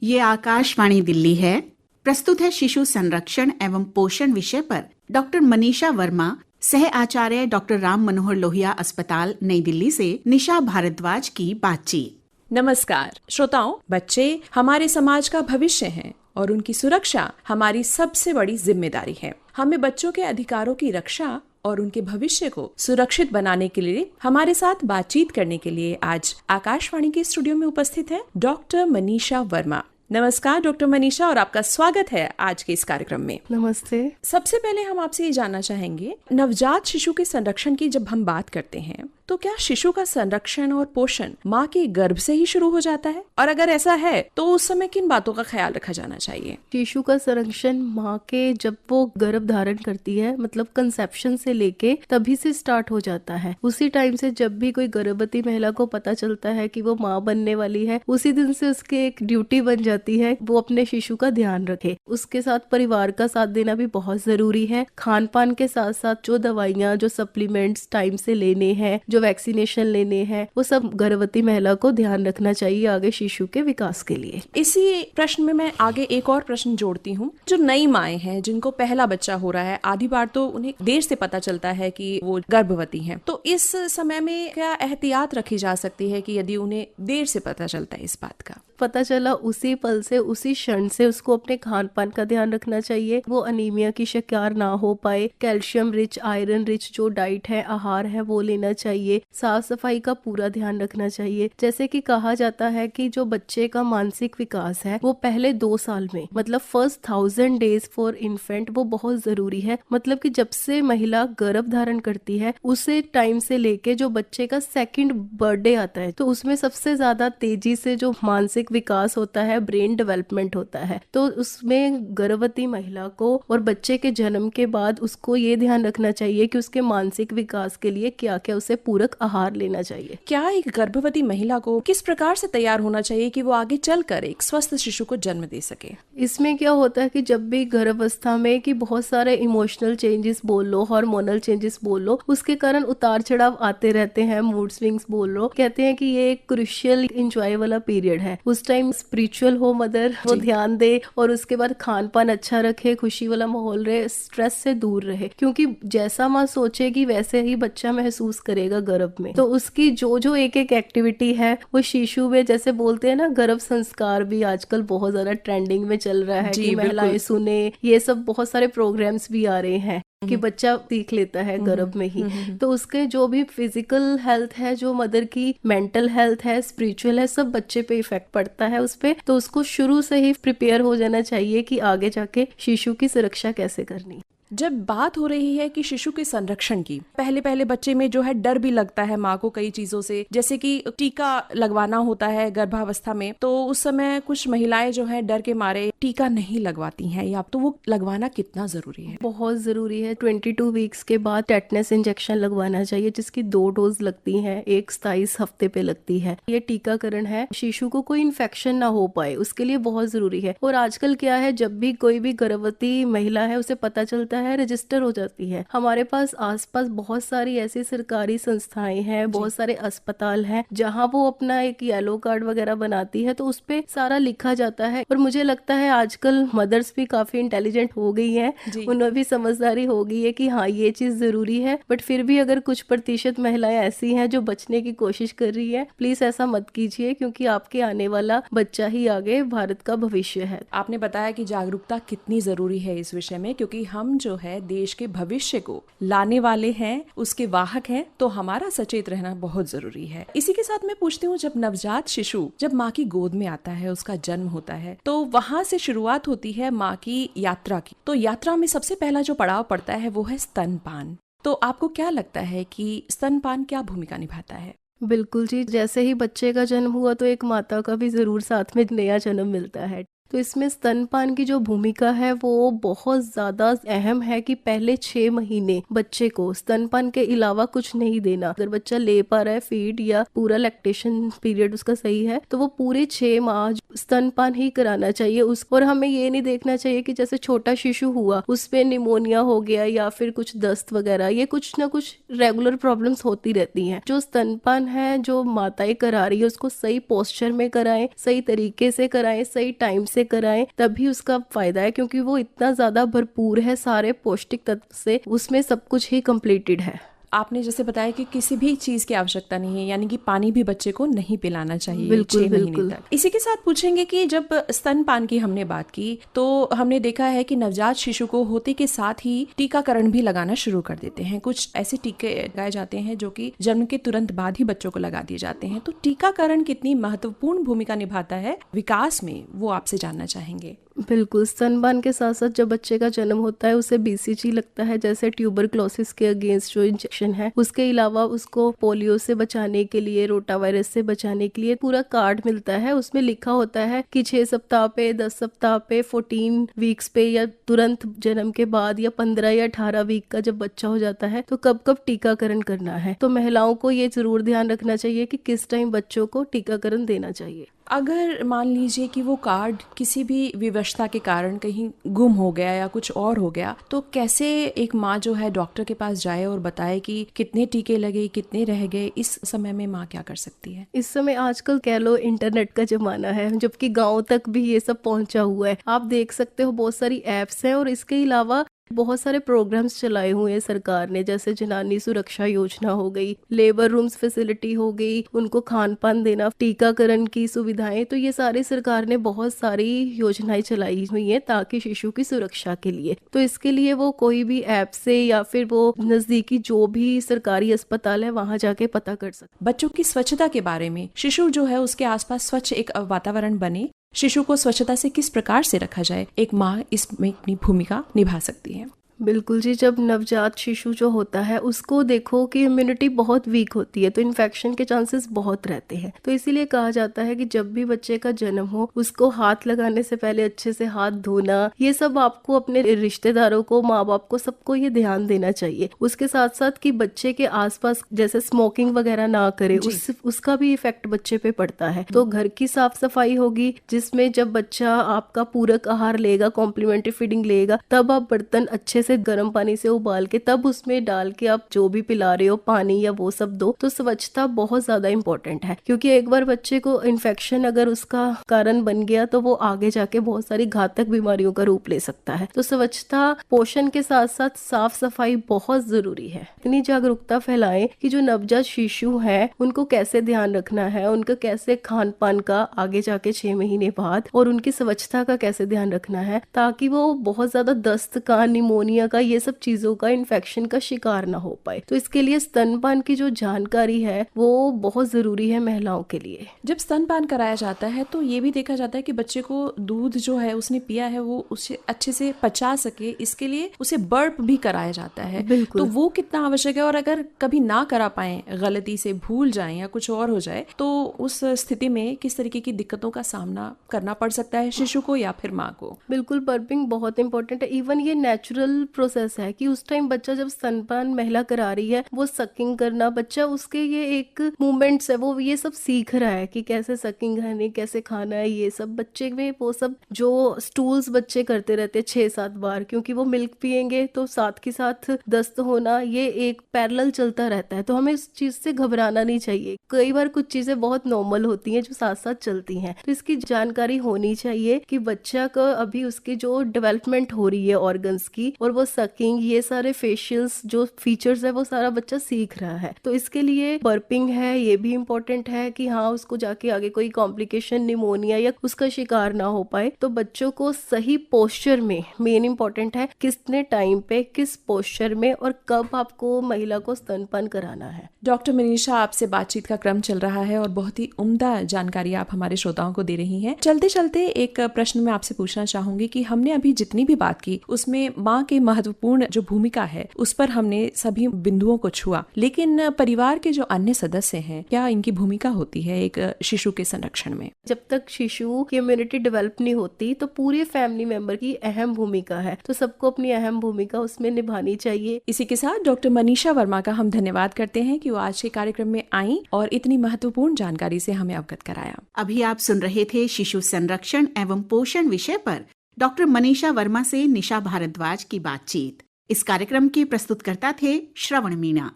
ये आकाशवाणी दिल्ली है। प्रस्तुत है शिशु संरक्षण एवं पोषण विषय पर डॉक्टर मनीषा वर्मा, सह आचार्य डॉक्टर राम मनोहर लोहिया अस्पताल, नई दिल्ली से निशा भारद्वाज की बातचीत। नमस्कार श्रोताओं, बच्चे हमारे समाज का भविष्य हैं और उनकी सुरक्षा हमारी सबसे बड़ी जिम्मेदारी है। हमें बच्चों के अधिकारों की रक्षा और उनके भविष्य को सुरक्षित बनाने के लिए हमारे साथ बातचीत करने के लिए आज आकाशवाणी के स्टूडियो में उपस्थित है डॉक्टर मनीषा वर्मा। नमस्कार डॉक्टर मनीषा, और आपका स्वागत है आज के इस कार्यक्रम में। नमस्ते। सबसे पहले हम आपसे ये जानना चाहेंगे, नवजात शिशु के संरक्षण की जब हम बात करते हैं तो क्या शिशु का संरक्षण और पोषण माँ के गर्भ से ही शुरू हो जाता है, और अगर ऐसा है तो उस समय किन बातों का ख्याल रखा जाना चाहिए? शिशु का संरक्षण माँ के जब वो गर्भ धारण करती है, मतलब कंसेप्शन से लेके तभी से स्टार्ट हो जाता है। उसी टाइम से जब भी कोई गर्भवती महिला को पता चलता है कि वो माँ बनने वाली है, उसी दिन से उसकी एक ड्यूटी बन जाती है वो अपने शिशु का ध्यान रखे। उसके साथ परिवार का साथ देना भी बहुत जरूरी है। खान पान के साथ साथ जो दवाइयाँ, जो सप्लीमेंट्स टाइम से लेने हैं, जो वैक्सीनेशन लेने हैं, वो सब गर्भवती महिला को ध्यान रखना चाहिए आगे शिशु के विकास के लिए। इसी प्रश्न में मैं आगे एक और प्रश्न जोड़ती हूँ। जो नई माएँ हैं जिनको पहला बच्चा हो रहा है, आधी बार तो उन्हें देर से पता चलता है कि वो गर्भवती हैं, तो इस समय में क्या एहतियात रखी जा सकती है कि यदि उन्हें देर से पता चलता है इस बात का? पता चला उसी पल से, उसी क्षण से उसको अपने खान पान का ध्यान रखना चाहिए। वो अनीमिया की शिकार ना हो पाए। कैल्शियम रिच, आयरन रिच जो डाइट है, आहार है, वो लेना चाहिए। साफ सफाई का पूरा ध्यान रखना चाहिए। जैसे कि कहा जाता है कि जो बच्चे का मानसिक विकास है वो पहले 2 साल में, मतलब फर्स्ट 1000 डेज फॉर इन्फेंट, वो बहुत जरूरी है। मतलब कि जब से महिला गर्भ धारण करती है उसे टाइम से लेके जो बच्चे का सेकंड बर्थडे आता है, तो उसमें सबसे ज्यादा तेजी से जो मानसिक विकास होता है, ब्रेन डेवलपमेंट होता है। तो उसमें गर्भवती महिला को और बच्चे के जन्म के बाद उसको ये ध्यान रखना चाहिए कि उसके मानसिक विकास के लिए क्या क्या उसे पूरक आहार लेना चाहिए। क्या एक गर्भवती महिला को किस प्रकार से तैयार होना चाहिए कि वो आगे चलकर एक स्वस्थ शिशु को जन्म दे सके? इसमें क्या होता है कि जब भी गर्भावस्था में कि बहुत सारे इमोशनल चेंजेस बोल लो, हार्मोनल चेंजेस बोल लो, उसके कारण उतार चढ़ाव आते रहते हैं, मूड स्विंग्स बोल लो। कहते हैं कि ये एक क्रुशियल एंजॉय वाला पीरियड है। उस टाइम स्पिरिचुअल हो मदर, वो ध्यान दे और उसके बाद खान पान अच्छा रखे, खुशी वाला माहौल रहे, स्ट्रेस से दूर रहे, क्योंकि जैसा माँ सोचेगी वैसे ही बच्चा महसूस करेगा गर्भ में। तो उसकी जो जो एक एक एक्टिविटी है वो शिशु में, जैसे बोलते हैं ना, गर्भ संस्कार भी आजकल बहुत ज्यादा ट्रेंडिंग में चल रहा है कि महिलाएं सुने, ये सब बहुत सारे प्रोग्राम्स भी आ रहे हैं कि बच्चा सीख लेता है गर्भ में ही। तो उसके जो भी फिजिकल हेल्थ है, जो मदर की मेंटल हेल्थ है, स्पिरिचुअल है, सब बच्चे पे इफेक्ट पड़ता है उस पे। तो उसको शुरू से ही प्रिपेयर हो जाना चाहिए कि आगे जाके शिशु की सुरक्षा कैसे करनी। जब बात हो रही है कि शिशु के संरक्षण की, पहले पहले बच्चे में जो है डर भी लगता है माँ को कई चीजों से, जैसे कि टीका लगवाना होता है गर्भावस्था में, तो उस समय कुछ महिलाएं जो है डर के मारे टीका नहीं लगवाती हैं, या तो वो लगवाना कितना जरूरी है? बहुत जरूरी है। 22 वीक्स के बाद टेटनस इंजेक्शन लगवाना चाहिए, जिसकी 2 डोज लगती हैं, एक 27 हफ्ते पे लगती है। ये टीकाकरण है, शिशु को कोई इन्फेक्शन ना हो पाए उसके लिए बहुत जरूरी है। और आजकल क्या है, जब भी कोई भी गर्भवती महिला है उसे पता चलता है, रजिस्टर हो जाती है। हमारे पास आसपास बहुत सारी ऐसी सरकारी संस्थाएं हैं, बहुत सारे अस्पताल हैं, जहां वो अपना एक येलो कार्ड वगैरह बनाती है, तो उसपे सारा लिखा जाता है। और मुझे लगता है आजकल मदर्स भी काफी इंटेलिजेंट हो गई हैं, उन्हें भी समझदारी हो गई है कि हाँ ये चीज जरूरी है। बट फिर भी अगर कुछ प्रतिशत महिलाएं ऐसी हैं जो बचने की कोशिश कर रही है, प्लीज ऐसा मत कीजिए, क्योंकि आपके आने वाला बच्चा ही आगे भारत का भविष्य है। आपने बताया कि जागरूकता कितनी जरूरी है इस विषय में, क्योंकि हम जो है देश के भविष्य को लाने वाले हैं, उसके वाहक हैं, तो हमारा सचेत रहना बहुत जरूरी है। इसी के साथ मैं पूछती हूँ, जब नवजात शिशु जब माँ की गोद में आता है, उसका जन्म होता है, तो वहां से शुरुआत होती है माँ की यात्रा की। तो यात्रा में सबसे पहला जो पड़ाव पड़ता है वो है स्तनपान। तो आपको क्या लगता है कि स्तनपान क्या भूमिका निभाता है? बिल्कुल जी, जैसे ही बच्चे का जन्म हुआ तो एक माता का भी जरूर साथ में नया जन्म मिलता है। तो इसमें स्तनपान की जो भूमिका है वो बहुत ज़्यादा अहम है कि पहले 6 महीने बच्चे को स्तनपान के अलावा कुछ नहीं देना। अगर बच्चा ले पा रहा है फीड या पूरा लैक्टेशन पीरियड उसका सही है तो वो पूरे 6 माह स्तनपान ही कराना चाहिए और हमें ये नहीं देखना चाहिए कि जैसे छोटा शिशु हुआ उसमें निमोनिया हो गया या फिर कुछ दस्त वगैरह, ये कुछ ना कुछ रेगुलर प्रॉब्लम्स होती रहती हैं। जो स्तनपान है जो माताएं करा रही है उसको सही पोस्चर में कराएं, सही तरीके से कराएं, सही टाइम से कराएं, तभी उसका फायदा है, क्योंकि वो इतना ज्यादा भरपूर है सारे पौष्टिक तत्व से, उसमें सब कुछ ही कंप्लीटेड है। आपने जैसे बताया कि किसी भी चीज की आवश्यकता नहीं है, यानी कि पानी भी बच्चे को नहीं पिलाना चाहिए बिल्कुल, 6 महीने बिल्कुल। तक। इसी के साथ पूछेंगे कि जब स्तनपान की हमने बात की तो हमने देखा है कि नवजात शिशु को होते के साथ ही टीकाकरण भी लगाना शुरू कर देते हैं। कुछ ऐसे टीके लगाए जाते हैं जो कि जन्म के तुरंत बाद ही बच्चों को लगा दिए जाते हैं। तो टीकाकरण कितनी महत्वपूर्ण भूमिका निभाता है विकास में, वो आपसे जानना चाहेंगे। बिल्कुल, स्तनपान के साथ साथ जब बच्चे का जन्म होता है उसे BCG लगता है, जैसे ट्यूबरक्लोसिस के अगेंस्ट जो इंजेक्शन है। उसके अलावा उसको पोलियो से बचाने के लिए, रोटा वायरस से बचाने के लिए पूरा कार्ड मिलता है। उसमें लिखा होता है कि 6 सप्ताह पे, 10 सप्ताह पे, 14 वीक्स पे या तुरंत जन्म के बाद या 15 या 18 वीक का जब बच्चा हो जाता है तो कब कब टीकाकरण करना है। तो महिलाओं को ये जरूर ध्यान रखना चाहिए कि किस टाइम बच्चों को टीकाकरण देना चाहिए। अगर मान लीजिए कि वो कार्ड किसी भी विवशता के कारण कहीं गुम हो गया या कुछ और हो गया, तो कैसे एक माँ जो है डॉक्टर के पास जाए और बताए कि कितने टीके लगे, कितने रह गए, इस समय में माँ क्या कर सकती है? इस समय आजकल कह लो इंटरनेट का जमाना है, जबकि गांव तक भी ये सब पहुंचा हुआ है। आप देख सकते हो बहुत सारी एप्स हैं और इसके अलावा बहुत सारे प्रोग्राम्स चलाए हुए हैं सरकार ने, जैसे जनानी सुरक्षा योजना हो गई, लेबर रूम्स फैसिलिटी हो गई, उनको खान पान देना, टीकाकरण की सुविधाएं। तो ये सारी सरकार ने बहुत सारी योजनाएं चलाई हुई हैं ताकि शिशु की सुरक्षा के लिए। तो इसके लिए वो कोई भी ऐप से या फिर वो नजदीकी जो भी सरकारी अस्पताल है वहां जाके पता कर सकते। बच्चों की स्वच्छता के बारे में, शिशु जो है उसके आसपास स्वच्छ एक वातावरण बने, शिशु को स्वच्छता से किस प्रकार से रखा जाए, एक माँ इसमें अपनी भूमिका निभा सकती है। बिल्कुल जी, जब नवजात शिशु जो होता है उसको देखो कि इम्यूनिटी बहुत वीक होती है तो इन्फेक्शन के चांसेस बहुत रहते हैं। तो इसीलिए कहा जाता है कि जब भी बच्चे का जन्म हो उसको हाथ लगाने से पहले अच्छे से हाथ धोना, ये सब आपको अपने रिश्तेदारों को, माँ बाप को, सबको ये ध्यान देना चाहिए। उसके साथ साथ कि बच्चे के आसपास जैसे स्मोकिंग वगैरह ना करे, उसका भी इफेक्ट बच्चे पे पड़ता है। तो घर की साफ सफाई होगी, जिसमें जब बच्चा आपका पूरक आहार लेगा, कॉम्प्लीमेंट्री फीडिंग लेगा, तब आप बर्तन अच्छे से गर्म पानी से उबाल के तब उसमें डाल के आप जो भी पिला रहे हो पानी या वो सब दो। तो स्वच्छता बहुत ज्यादा इंपॉर्टेंट है, क्योंकि एक बार बच्चे को इन्फेक्शन अगर उसका कारण बन गया तो वो आगे जाके बहुत सारी घातक बीमारियों का रूप ले सकता है। तो स्वच्छता, पोषण के साथ साथ साफ सफाई बहुत जरूरी है। इतनी जागरूकता फैलाएं कि जो नवजात शिशु है उनको कैसे ध्यान रखना है, उनका कैसे खान पान का आगे जाके 6 महीने बाद, और उनकी स्वच्छता का कैसे ध्यान रखना है, ताकि वो बहुत ज्यादा दस्त का, निमोनिया का, ये सब चीजों का, इन्फेक्शन का शिकार ना हो पाए। तो इसके लिए स्तनपान की जो जानकारी है वो बहुत जरूरी है महिलाओं के लिए। जब स्तनपान कराया जाता है तो ये भी देखा जाता है कि बच्चे को दूध जो है उसने पिया है वो उसे अच्छे से पचा सके, इसके लिए उसे बर्प भी कराया जाता है। बिल्कुल। तो वो कितना आवश्यक है, और अगर कभी ना करा पाए, गलती से भूल जाए या कुछ और हो जाए, तो उस स्थिति में किस तरीके की दिक्कतों का सामना करना पड़ सकता है शिशु को या फिर माँ को? बिल्कुल, बर्पिंग बहुत इंपॉर्टेंट है। इवन ये नेचुरल प्रोसेस है कि उस टाइम बच्चा जब स्तनपान महिला करा रही है, वो सकिंग करना, बच्चा उसके ये एक मूवमेंट्स है, वो ये सब सीख रहा है कि कैसे सकिंग करनी, कैसे खाना है, ये सब बच्चे में वो सब जो स्टूल्स बच्चे करते रहते हैं 6-7 बार, क्योंकि वो मिल्क पिएंगे तो साथ के साथ दस्त होना, ये एक पैरेलल चलता रहता है। तो हमें इस चीज से घबराना नहीं चाहिए। कई बार कुछ चीजें बहुत नॉर्मल होती हैं जो साथ साथ चलती हैं, तो इसकी जानकारी होनी चाहिए कि बच्चा का अभी उसकी जो डेवलपमेंट हो रही है ऑर्गन्स की, और वो सकिंग, ये सारे फेशियल्स जो फीचर्स है वो सारा बच्चा सीख रहा है। तो इसके लिए बर्पिंग है, ये भी इम्पोर्टेंट है कि हाँ उसको जाके आगे कोई कॉम्प्लिकेशन, निमोनिया या उसका शिकार ना हो पाए। तो बच्चों को सही पोस्चर में, मेन इम्पोर्टेंट है कितने टाइम पे, किस पोस्चर में और कब आपको महिला को स्तनपान कराना है। डॉक्टर मनीषा, आपसे बातचीत का क्रम चल रहा है और बहुत ही उम्दा जानकारी आप हमारे श्रोताओं को दे रही हैं। चलते चलते एक प्रश्न मैं आपसे पूछना चाहूंगी कि हमने अभी जितनी भी बात की उसमें माँ के महत्वपूर्ण जो भूमिका है उस पर हमने सभी बिंदुओं को छुआ, लेकिन परिवार के जो अन्य सदस्य हैं, क्या इनकी भूमिका होती है एक शिशु के संरक्षण में? जब तक शिशु की इम्यूनिटी डेवलप नहीं होती तो पूरे फैमिली मेंबर की अहम भूमिका है, तो सबको अपनी अहम भूमिका उसमें निभानी चाहिए। इसी के साथ डॉक्टर मनीषा वर्मा का हम धन्यवाद करते हैं कि वो आज के कार्यक्रम में आई और इतनी महत्वपूर्ण जानकारी से हमें अवगत कराया। अभी आप सुन रहे थे शिशु संरक्षण एवं पोषण विषय पर डॉक्टर मनीषा वर्मा से निशा भारद्वाज की बातचीत। इस कार्यक्रम के प्रस्तुतकर्ता थे श्रवण मीणा।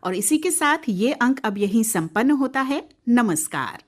और इसी के साथ ये अंक अब यहीं संपन्न होता है। नमस्कार।